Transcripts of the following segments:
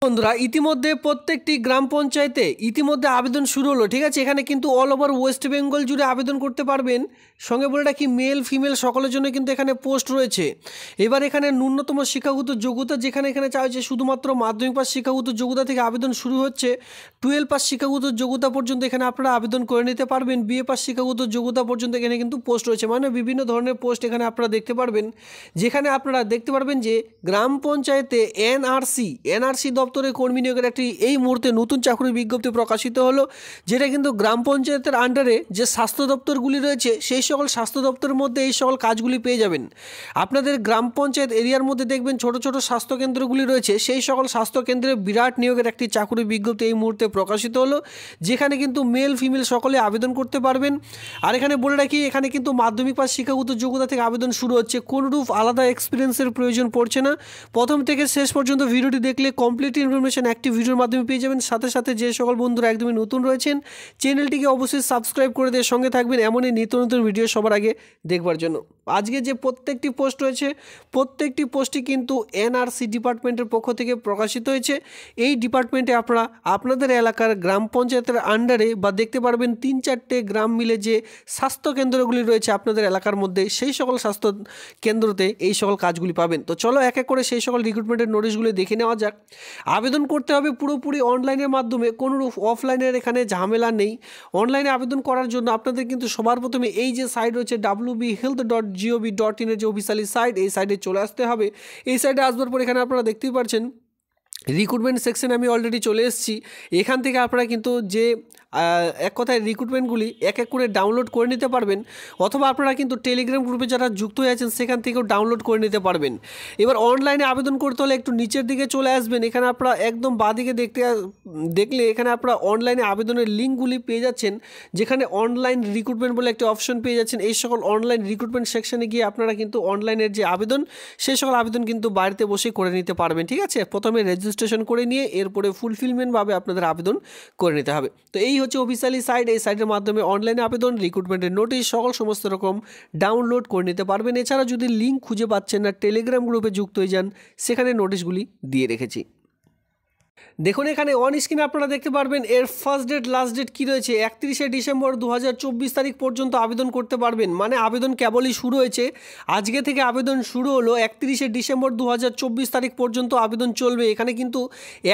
বন্ধুরা ইতিমধ্যে প্রত্যেকটি গ্রাম পঞ্চায়েতে ইতিমধ্যে আবেদন শুরু হলো। ঠিক আছে, এখানে কিন্তু অল ওভার ওয়েস্ট বেঙ্গল জুড়ে আবেদন করতে পারবেন। সঙ্গে বলে রাখি মেল ফিমেল সকলের জন্য কিন্তু এখানে পোস্ট রয়েছে। এবার এখানে ন্যূনতম শিক্ষাগত যোগ্যতা যেখানে এখানে চাওয়া হয়েছে শুধুমাত্র মাধ্যমিক পাস শিক্ষাগত যোগ্যতা থেকে আবেদন শুরু হচ্ছে। 12 পাস শিক্ষাগত যোগ্যতা পর্যন্ত এখানে আপনারা আবেদন করে নিতে পারবেন। বিএ পাস শিক্ষাগত যোগ্যতা পর্যন্ত এখানে কিন্তু পোস্ট রয়েছে, মানে বিভিন্ন ধরনের পোস্ট এখানে আপনারা দেখতে পারবেন। যেখানে আপনারা দেখতে পারবেন যে গ্রাম পঞ্চায়েতে এনআরসি দপ্তরের কর্মী নিয়োগের একটি এই মুহূর্তে নতুন চাকরির বিজ্ঞপ্তি প্রকাশিত হলো, যেটা কিন্তু গ্রাম পঞ্চায়েতের আন্ডারে যে স্বাস্থ্য দপ্তরগুলি রয়েছে সেই সকল স্বাস্থ্য দপ্তরের মধ্যে এই সকল কাজগুলি পেয়ে যাবেন। আপনাদের গ্রাম পঞ্চায়েত এরিয়ার মধ্যে দেখবেন ছোট ছোট স্বাস্থ্যকেন্দ্রগুলি রয়েছে, সেই সকল স্বাস্থ্যকেন্দ্রে বিরাট নিয়োগের একটি চাকরির বিজ্ঞপ্তি এই মুহূর্তে প্রকাশিত হলো, যেখানে কিন্তু মেল ফিমেল সকলে আবেদন করতে পারবেন। আর এখানে বলে রাখি এখানে কিন্তু মাধ্যমিক পাস শিক্ষাগত যোগ্যতা থেকে আবেদন শুরু হচ্ছে। কোনরূপ আলাদা এক্সপিরিয়েন্সের প্রয়োজন পড়ছে না। প্রথম থেকে শেষ পর্যন্ত ভিডিওটি দেখলে কমপ্লিট ইনফরমেশন একটি ভিডিওর মাধ্যমে পেয়ে যাবেন। সাথে সাথে যে সকল বন্ধুরা একদমই নতুন রয়েছেন চ্যানেলটিকে অবশ্যই সাবস্ক্রাইব করে দিয়ে সঙ্গে থাকবেন এমনই নিত্য নতুন ভিডিও সবার আগে দেখবার জন্য। আজকে যে প্রত্যেকটি পোস্ট রয়েছে প্রত্যেকটি পোস্টই কিন্তু এনআরসি ডিপার্টমেন্টের পক্ষ থেকে প্রকাশিত হয়েছে। এই ডিপার্টমেন্টে আপনারা আপনাদের এলাকার গ্রাম পঞ্চায়েতের আন্ডারে বা দেখতে পারবেন 3-4টে গ্রাম মিলে যে স্বাস্থ্য কেন্দ্রগুলি রয়েছে আপনাদের এলাকার মধ্যে, সেই সকল স্বাস্থ্য কেন্দ্রতে এই সকল কাজগুলি পাবেন। তো চলো এক এক করে সেই সকল রিক্রুটমেন্টের নোটিশগুলি দেখে নেওয়া যাক। আবেদন করতে হবে পুরোপুরি অনলাইনের মাধ্যমে, কোনোরূপ অফলাইনের এখানে ঝামেলা নেই। অনলাইনে আবেদন করার জন্য আপনাদের কিন্তু সবার প্রথমে এই যে সাইট রয়েছে wbhealth.gov.in এর যে অফিসিয়ালি সাইট, এই সাইটে চলে আসতে হবে। এই সাইটে আসবার পর এখানে আপনারা দেখতেই পাচ্ছেন রিক্রুটমেন্ট সেকশনে আমি অলরেডি চলে এসেছি। এখান থেকে আপনারা কিন্তু যে এক কথায় রিক্রুটমেন্টগুলি এক এক করে ডাউনলোড করে নিতে পারবেন, অথবা আপনারা কিন্তু টেলিগ্রাম গ্রুপে যারা যুক্ত হয়ে আছেন সেখান থেকেও ডাউনলোড করে নিতে পারবেন। এবার অনলাইনে আবেদন করতে হলে একটু নিচের দিকে চলে আসবেন। এখানে আপনারা একদম বাঁদিকে দেখলে এখানে আপনারা অনলাইনে আবেদনের লিঙ্কগুলি পেয়ে যাচ্ছেন, যেখানে অনলাইন রিক্রুটমেন্ট বলে একটি অপশন পেয়ে যাচ্ছেন। এই সকল অনলাইন রিক্রুটমেন্ট সেকশনে গিয়ে আপনারা কিন্তু অনলাইনের যে আবেদন সেই সকল আবেদন কিন্তু বাড়িতে বসে করে নিতে পারবেন। ঠিক আছে, প্রথমে রেজিস্ট্রেশন করে নিয়ে এরপরে ফুলফিলমেন্টভাবে আপনাদের আবেদন করে নিতে হবে। তো এই হচ্ছে অফিসিয়ালি সাইট। এই সাইটের মাধ্যমে অনলাইনে আবেদন, রিক্রুটমেন্টের নোটিশ সমস্ত রকম ডাউনলোড করে নিতে পারবেন। এছাড়া যদি লিঙ্ক খুঁজে পাচ্ছেন না, টেলিগ্রাম গ্রুপে যুক্ত হয়ে যান, সেখানে নোটিশগুলি দিয়ে রেখেছি। দেখুন এখানে অন স্ক্রিনে আপনারা দেখতে পারবেন এর ফার্স্ট ডেট লাস্ট ডেট কী রয়েছে। 31শে ডিসেম্বর 2024 তারিখ পর্যন্ত আবেদন করতে পারবেন, মানে আবেদন কেবলই শুরু হয়েছে। আজকে থেকে আবেদন শুরু হলো, 31শে ডিসেম্বর 2024 তারিখ পর্যন্ত আবেদন চলবে। এখানে কিন্তু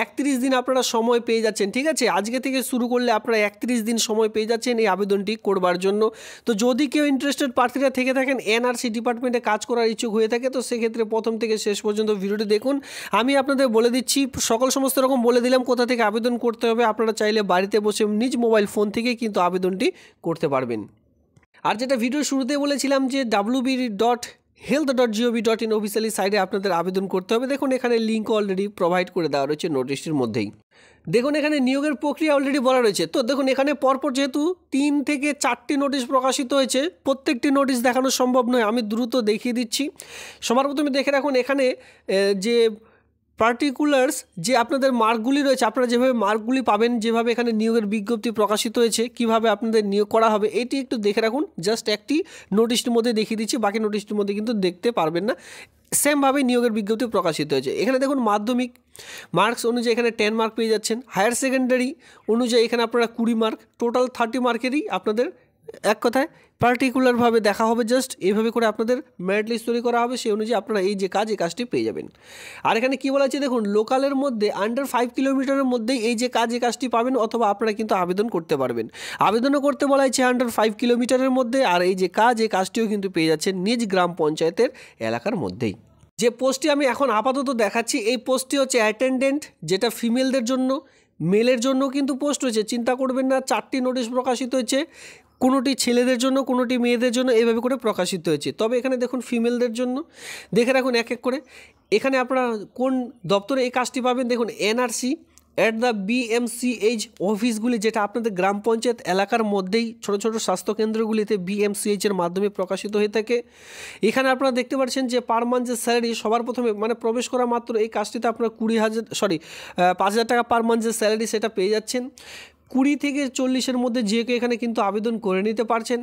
31 দিন আপনারা সময় পেয়ে যাচ্ছেন। ঠিক আছে, আজকে থেকে শুরু করলে আপনারা 31 দিন সময় পেয়ে যাচ্ছেন এই আবেদনটি করবার জন্য। তো যদি কেউ ইন্টারেস্টেড প্রার্থীরা থেকে থাকেন, এনআরসি ডিপার্টমেন্টে কাজ করার ইচ্ছুক হয়ে থাকে, তো সেক্ষেত্রে প্রথম থেকে শেষ পর্যন্ত ভিডিওটি দেখুন। আমি আপনাদের বলে দিচ্ছি সমস্ত রকম বলে দিলাম কোথা থেকে আবেদন করতে হবে। আপনারা চাইলে বাড়িতে বসে নিজ মোবাইল ফোন থেকে কিন্তু আবেদনটি করতে পারবেন। আর যেটা ভিডিও শুরুতে বলেছিলাম যে wb.health.gov.in অফিসিয়ালি সাইটে আপনাদের আবেদন করতে হবে। দেখুন এখানে লিঙ্ক অলরেডি প্রোভাইড করে দেওয়া রয়েছে নোটিশটির মধ্যেই। দেখুন এখানে নিয়োগের প্রক্রিয়া অলরেডি বলা রয়েছে। তো দেখুন এখানে পরপর যেহেতু 3 থেকে 4টি নোটিশ প্রকাশিত হয়েছে, প্রত্যেকটি নোটিশ দেখানো সম্ভব নয়, আমি দ্রুত দেখিয়ে দিচ্ছি। সবার প্রথমে দেখে রাখুন এখানে যে পার্টিকুলার্স যে আপনাদের মার্কগুলি রয়েছে, আপনারা যেভাবে মার্কগুলি পাবেন, যেভাবে এখানে নিয়োগের বিজ্ঞপ্তি প্রকাশিত হয়েছে, কিভাবে আপনাদের নিয়োগ করা হবে, এটি একটু দেখে রাখুন। জাস্ট একটি নোটিশটির মধ্যে দেখিয়ে দিচ্ছি, বাকি নোটিশটির মধ্যে কিন্তু দেখতে পারবেন না। সেমভাবে নিয়োগের বিজ্ঞপ্তি প্রকাশিত হয়েছে। এখানে দেখুন মাধ্যমিক মার্কস অনুযায়ী এখানে 10 মার্ক পেয়ে যাচ্ছেন। হায়ার সেকেন্ডারি অনুযায়ী এখানে আপনারা 20 মার্ক, টোটাল 30 মার্কেরই আপনাদের এক কথায় পার্টিকুলারভাবে দেখা হবে। জাস্ট এইভাবে করে আপনাদের মেরিট লিস্ট তৈরি করা হবে, সেই অনুযায়ী আপনারা এই যে কাজটি পেয়ে যাবেন। আর এখানে কী বলা হচ্ছে দেখুন, লোকালের মধ্যে আন্ডার 5 কিলোমিটারের মধ্যেই এই যে কাজটি পাবেন, অথবা আপনারা কিন্তু আবেদন করতে পারবেন। আবেদনও করতে বলা হয়েছে আন্ডার 5 কিলোমিটারের মধ্যে। আর এই যে কাজটিও কিন্তু পেয়ে যাচ্ছেন নিজ গ্রাম পঞ্চায়েতের এলাকার মধ্যেই। যে পোস্টটি আমি এখন আপাতত দেখাচ্ছি, এই পোস্টটি হচ্ছে অ্যাটেন্ডেন্ট, যেটা ফিমেলদের জন্য। মেলের জন্য কিন্তু পোস্ট হয়েছে, চিন্তা করবেন না। 4টি নোটিশ প্রকাশিত হয়েছে, কোনোটি ছেলেদের জন্য, কোনোটি মেয়েদের জন্য, এইভাবে করে প্রকাশিত হয়েছে। তবে এখানে দেখুন ফিমেলদের জন্য দেখে রাখুন এক এক করে। এখানে আপনারা কোন দপ্তরে এই কাজটি পাবেন, দেখুন NRC@the BMCH অফিসগুলি, যেটা আপনাদের গ্রাম পঞ্চায়েত এলাকার মধ্যেই ছোট ছোট স্বাস্থ্যকেন্দ্রগুলিতে BMCH এর মাধ্যমে প্রকাশিত হয়ে থাকে। এখানে আপনারা দেখতে পাচ্ছেন যে পার মান্থ যে স্যালারি, সবার প্রথমে মানে প্রবেশ করা মাত্র এই কাজটিতে আপনারা 5,000 টাকা পার মান্থ যে স্যালারি সেটা পেয়ে যাচ্ছেন। 20 থেকে 40-এর মধ্যে যে কেউ এখানে কিন্তু আবেদন করে নিতে পারছেন।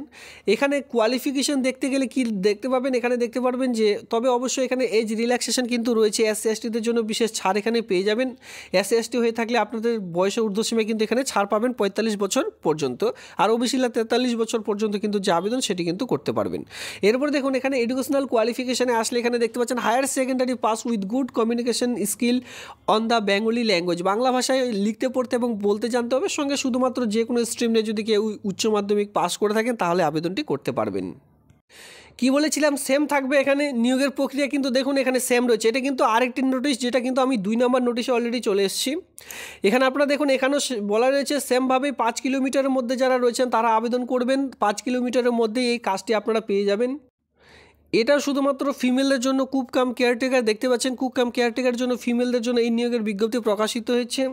এখানে কোয়ালিফিকেশন দেখতে গেলে কি দেখতে পাবেন, এখানে দেখতে পারবেন যে তবে অবশ্যই এখানে এজ রিল্যাক্সেশন কিন্তু রয়েছে। এসসি এসটিদের জন্য বিশেষ ছাড় এখানে পেয়ে যাবেন। এসসি এসটি হয়ে থাকলে আপনাদের বয়সের ঊর্ধ্বসীমায় কিন্তু এখানে ছাড় পাবেন 45 বছর পর্যন্ত, আর ওবিসিরা 43 বছর পর্যন্ত কিন্তু যে আবেদন সেটি কিন্তু করতে পারবেন। এরপর দেখুন এখানে এডুকেশনাল কোয়ালিফিকেশানে আসলে এখানে দেখতে পাচ্ছেন higher secondary pass with good communication skill on the Bengali language. Bangla ভাষায় লিখতে পড়তে এবং বলতে জানতে হবে, সঙ্গে শুধুমাত্র যে কোনো স্ট্রিম নিয়ে যদি কেউ উচ্চ মাধ্যমিক পাস করে থাকেন তাহলে আবেদনটি করতে পারবেন। কি বলেছিলাম সেম থাকবে এখানে নিয়োগের প্রক্রিয়া, কিন্তু দেখুন এখানে সেম রয়েছে। এটা কিন্তু আরেকটি নোটিশ, যেটা কিন্তু আমি 2 নম্বর নোটিশে অলরেডি চলে এসেছি। এখানে আপনারা দেখুন এখানেও বলা রয়েছে সেমভাবে 5 কিলোমিটারের মধ্যে যারা রয়েছেন তারা আবেদন করবেন। 5 কিলোমিটারের মধ্যেই এই কাজটি আপনারা পেয়ে যাবেন। এটা শুধুমাত্র ফিমেলদের জন্য কুক কাম কেয়ারটেকার, দেখতে পাচ্ছেন কুক কাম কেয়ারটেকার জন্য ফিমেলদের জন্য এই নিয়োগের বিজ্ঞপ্তি প্রকাশিত হয়েছে,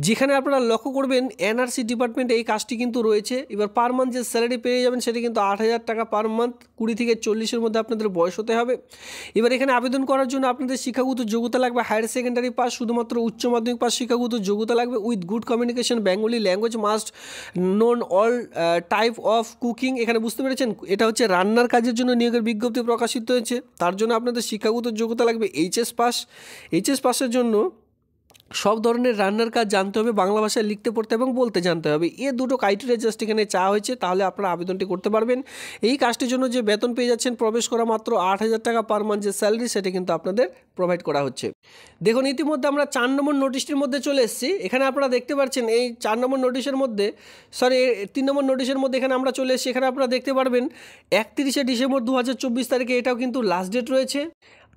যেখানে আপনারা লক্ষ্য করবেন এনআরসি ডিপার্টমেন্টে এই কাজটি কিন্তু রয়েছে। এবার পার মান্থ যে স্যালারি পেয়ে যাবেন সেটা কিন্তু 8,000 টাকা পার মান্থ, 20 থেকে 40-এর মধ্যে আপনাদের বয়স হতে হবে। এবার এখানে আবেদন করার জন্য আপনাদের শিক্ষাগত যোগ্যতা লাগবে হায়ার সেকেন্ডারি পাস, শুধুমাত্র উচ্চ মাধ্যমিক পাস শিক্ষাগত যোগ্যতা লাগবে with good communication Bengali language, must known all type of cooking. এখানে বুঝতে পেরেছেন এটা হচ্ছে রান্নার কাজের জন্য নিয়োগের বিজ্ঞপ্তি প্রকাশিত হয়েছে। তার জন্য আপনাদের শিক্ষাগত যোগ্যতা লাগবে এইচএস পাস। এইচএস পাসের জন্য সব ধরনের রান্নার কাজ জানতে হবে, বাংলা ভাষায় লিখতে পড়তে এবং বলতে জানতে হবে। এ দুটো ক্রাইটেরিয়া জাস্ট এখানে চাওয়া হয়েছে, তাহলে আপনারা আবেদনটি করতে পারবেন। এই কাজটির জন্য যে বেতন পেয়ে যাচ্ছেন প্রবেশ করা মাত্র 8,000 টাকা পার মান্থ যে স্যালারি সেটা কিন্তু আপনাদের প্রোভাইড করা হচ্ছে। দেখুন ইতিমধ্যে আমরা 4 নম্বর নোটিশটির মধ্যে চলে এসেছি। এখানে আপনারা দেখতে পাচ্ছেন এই 4 নম্বর নোটিশের মধ্যে 3 নম্বর নোটিশের মধ্যে এখানে আমরা চলে এসেছি। এখানে আপনারা দেখতে পারবেন 31শে ডিসেম্বর 2024 তারিখে এটাও কিন্তু লাস্ট ডেট রয়েছে।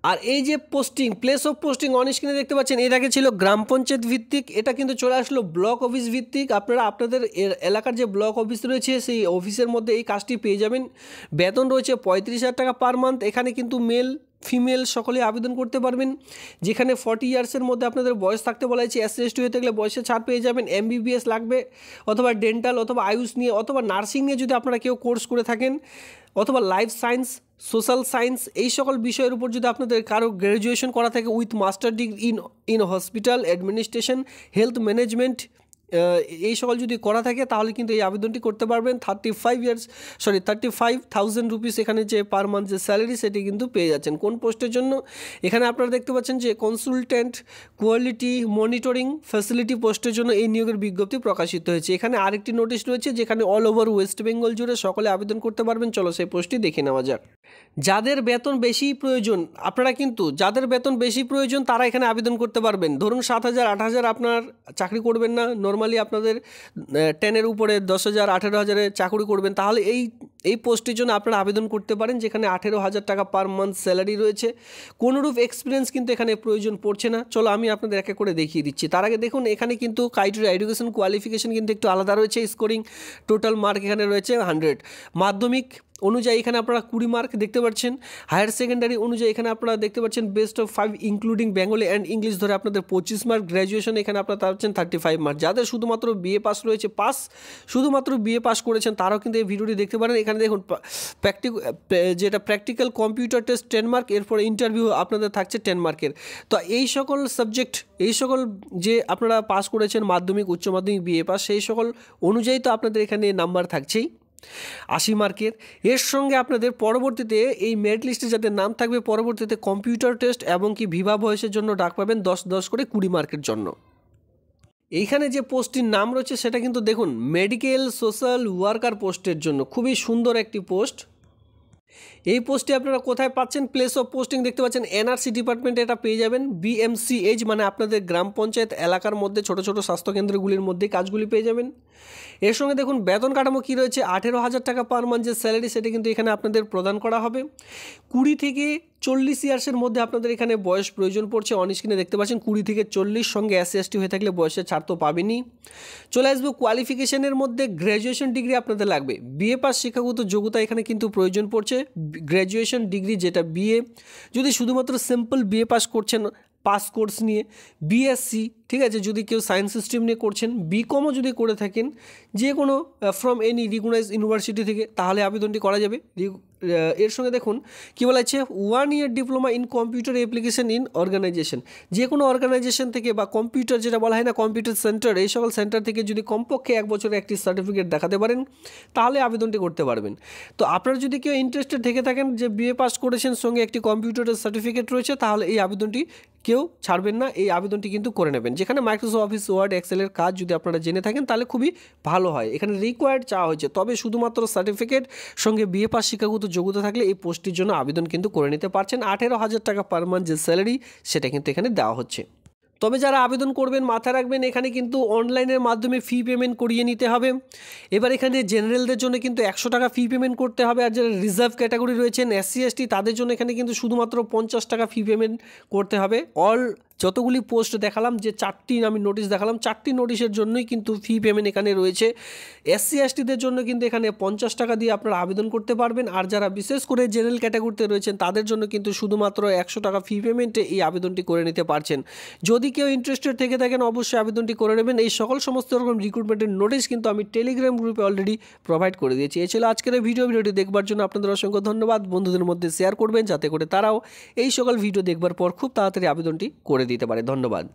আর এই যে posting, place of posting on স্ক্রিনে দেখতে পাচ্ছেন, এর আগে ছিল গ্রাম পঞ্চায়েত ভিত্তিক, এটা কিন্তু চলে আসলো ব্লক অফিস ভিত্তিক। আপনারা আপনাদের এলাকার যে ব্লক অফিস রয়েছে সেই অফিসের মধ্যে এই কাজটি পেয়ে যাবেন। বেতন রয়েছে 35,000 টাকা পার মান্থ। এখানে কিন্তু মেল ফিমেল সকলে আবেদন করতে পারবেন, যেখানে 40 ইয়ার্সের মধ্যে আপনাদের বয়স থাকতে বলা হয়েছে। এসসি এসটি হয়ে থাকলে বয়সে ছাড় পেয়ে যাবেন। এমবিবিএস লাগবে, অথবা ডেন্টাল অথবা আয়ুষ নিয়ে অথবা নার্সিং নিয়ে যদি আপনারা কেউ কোর্স করে থাকেন, অথবা লাইফ সায়েন্স, সোশ্যাল সায়েন্স, এই সকল বিষয়ের উপর যদি আপনাদের কারো গ্র্যাজুয়েশন করা থাকে with master degree in hospital administration, health management, এই সকল যদি করা থাকে তাহলে কিন্তু এই আবেদনটি করতে পারবেন। 35,000 রুপিস এখানে যে পার মান্থ যে স্যালারি সেটি কিন্তু পেয়ে যাচ্ছেন। কোন পোস্টের জন্য? এখানে আপনারা দেখতে পাচ্ছেন যে কনসালট্যান্ট কোয়ালিটি মনিটরিং ফ্যাসিলিটি পোস্টের জন্য এই নিয়োগের বিজ্ঞপ্তি প্রকাশিত হয়েছে। এখানে আরেকটি নোটিশ রয়েছে যেখানে অল ওভার ওয়েস্ট বেঙ্গল জুড়ে সকলে আবেদন করতে পারবেন। চলো সেই পোস্টটি দেখে নেওয়া যাক। যাদের বেতন বেশি প্রয়োজন, আপনারা কিন্তু যাদের বেতন বেশি প্রয়োজন তারা এখানে আবেদন করতে পারবেন। ধরুন 7,000 8,000 আপনার চাকরি করবেন না, নর্মালি আপনাদের 10-এর উপরে 10,000 18,000-এ চাকরি করবেন, তাহলে এই পোস্টের জন্য আপনারা আবেদন করতে পারেন, যেখানে 18,000 টাকা পার মান্থ স্যালারি রয়েছে। কোনোরূপ এক্সপিরিয়েন্স কিন্তু এখানে প্রয়োজন পড়ছে না। চলো আমি আপনাদের এক এক করে দেখিয়ে দিচ্ছি। তার আগে দেখুন এখানে কিন্তু ক্রাইটেরিয়া এডুকেশন কোয়ালিফিকেশন কিন্তু একটু আলাদা রয়েছে। স্কোরিং টোটাল মার্ক এখানে রয়েছে 100। মাধ্যমিক অনুযায়ী এখানে আপনারা 20 মার্ক দেখতে পাচ্ছেন। হায়ার সেকেন্ডারি অনুযায়ী এখানে আপনারা দেখতে পাচ্ছেন best of 5 including Bengali and English ধরে আপনাদের 25 মার্ক। গ্র্যাজুয়েশন এখানে আপনারা পাচ্ছেন 35 মার্ক। যাদের শুধুমাত্র বিএ পাস রয়েছে, শুধুমাত্র বিএ পাস করেছেন তারাও কিন্তু এই ভিডিওটি দেখতে পারেন। এখানে দেখুন যেটা প্র্যাকটিক্যাল কম্পিউটার টেস্ট 10 মার্ক, এরপরে ইন্টারভিউ আপনাদের থাকছে 10 মার্কের। তো এই সকল সাবজেক্ট, এই সকল যে আপনারা পাস করেছেন মাধ্যমিক, উচ্চ মাধ্যমিক, বিএ পাস, সেই সকল অনুযায়ী তো আপনাদের এখানে নাম্বার থাকছেই 80 মার্কের। এর সঙ্গে আপনাদের পরবর্তীতে এই মেরিট লিস্টে যাদের নাম থাকবে পরবর্তীতে কম্পিউটার টেস্ট এবং কি ভিভা ভয়েসের জন্য ডাক পাবেন 10 করে 20 মার্কের জন্য। এইখানে যে পোস্টটির নাম রয়েছে সেটা কিন্তু দেখুন মেডিকেল সোশ্যাল ওয়ার্কার পোস্টের জন্য, খুবই সুন্দর একটি পোস্ট। এই পোস্টে আপনারা কোথায় পাচ্ছেন? প্লেস অফ পোস্টিং দেখতে পাচ্ছেন এনআরসি ডিপার্টমেন্টে এটা পেয়ে যাবেন। বিএমসিএইচ মানে আপনাদের গ্রাম পঞ্চায়েত এলাকার মধ্যে ছোট ছোট স্বাস্থ্যকেন্দ্রগুলির মধ্যে কাজগুলি পেয়ে যাবেন। এর সঙ্গে দেখুন বেতন কাঠামো কী রয়েছে, 18,000 টাকা পার মান্থ যে স্যালারি সেটা কিন্তু এখানে আপনাদের প্রদান করা হবে। 20 থেকে 40 ইয়ার্সের মধ্যে আপনাদের এখানে বয়স প্রয়োজন পড়ছে। অন স্ক্রিনে দেখতে পাচ্ছেন 20 থেকে 40, সঙ্গে এসসি এসটি হয়ে থাকলে বয়সের ছাড় তো পাবেনই। চলে আসবো কোয়ালিফিকেশনের মধ্যে গ্র্যাজুয়েশন ডিগ্রি আপনাদের লাগবে। বিএ পাস শিক্ষাগত যোগ্যতা এখানে কিন্তু প্রয়োজন পড়ছে। গ্র্যাজুয়েশন ডিগ্রি যেটা বিএ, যদি শুধুমাত্র সিম্পল বিএ পাস করছেন পাস কোর্স নিয়ে, বিএসসি ঠিক আছে, যদি কেউ সায়েন্স স্ট্রিম নিয়ে করছেন, বিকমও যদি করে থাকেন যে কোনো ফ্রম এনি রিকগনাইজ ইউনিভার্সিটি থেকে, তাহলে আবেদনটি করা যাবে। এর সঙ্গে দেখুন কী বলা আছে, 1 year diploma in computer application in organization, যে কোনো অর্গানাইজেশন থেকে বা কম্পিউটার যেটা বলা হয় না কম্পিউটার সেন্টার, এই সকল সেন্টার থেকে যদি কমপক্ষে 1 বছরের একটি সার্টিফিকেট দেখাতে পারেন তাহলে আবেদনটি করতে পারবেন। তো আপনারা যদি কেউ ইন্টারেস্টেড থেকে থাকেন যে বিএ পাস করেছেন সঙ্গে একটি কম্পিউটারের সার্টিফিকেট রয়েছে, তাহলে এই আবেদনটি কেউ ছাড়বেন না, এই আবেদনটি কিন্তু করে নেবেন। যেখানে মাইক্রোসফট অফিস ওয়ার্ড এক্সেলের কাজ যদি আপনারা জেনে থাকেন তাহলে খুবই ভালো হয়। এখানে রিকোয়ার্ড চাওয়া হয়েছে, তবে শুধুমাত্র সার্টিফিকেট সঙ্গে বিএ পাস শিক্ষাগত যোগ্যতা থাকলে এই পোস্টটির জন্য আবেদন কিন্তু করে নিতে পারছেন। 18,000 টাকা পার মান্থ যে স্যালারি সেটা কিন্তু এখানে দেওয়া হচ্ছে। তবে যারা আবেদন করবেন মাথায় রাখবেন এখানে কিন্তু অনলাইনের মাধ্যমে ফি পেমেন্ট করিয়ে নিতে হবে। এবার এখানে জেনারেলদের জন্য কিন্তু 100 টাকা ফি পেমেন্ট করতে হবে, আর যারা রিজার্ভ ক্যাটাগরি রয়েছেন SC ST তাদের জন্য এখানে কিন্তু শুধুমাত্র 50 টাকা ফি পেমেন্ট করতে হবে। অল যতগুলি পোস্ট দেখালাম, যে 4টি আমি নোটিশ দেখালাম, 4টি নোটিশের জন্যই কিন্তু ফি পেমেন্ট এখানে রয়েছে। SC STদের জন্য কিন্তু এখানে 50 টাকা দিয়ে আপনারা আবেদন করতে পারবেন, আর যারা বিশেষ করে জেনারেল ক্যাটাগরিতে রয়েছেন তাদের জন্য কিন্তু শুধুমাত্র 100 টাকা ফি পেমেন্টে এই আবেদনটি করে নিতে পারছেন। যদি কেউ ইন্টারেস্টেড থেকে থাকেন অবশ্যই আবেদনটি করে নেবেন। এই সমস্ত রকম রিক্রুটমেন্টের নোটিশ কিন্তু আমি টেলিগ্রাম গ্রুপে অলরেডি প্রোভাইড করে দিয়েছি। এই ছিল আজকের ভিডিওটি দেখবার জন্য আপনাদের অসংখ্য ধন্যবাদ। বন্ধুদের মধ্যে শেয়ার করবেন যাতে করে তারাও এই সকল ভিডিও দেখবার পর খুব তাড়াতাড়ি আবেদনটি করে দিতে পারে। ধন্যবাদ।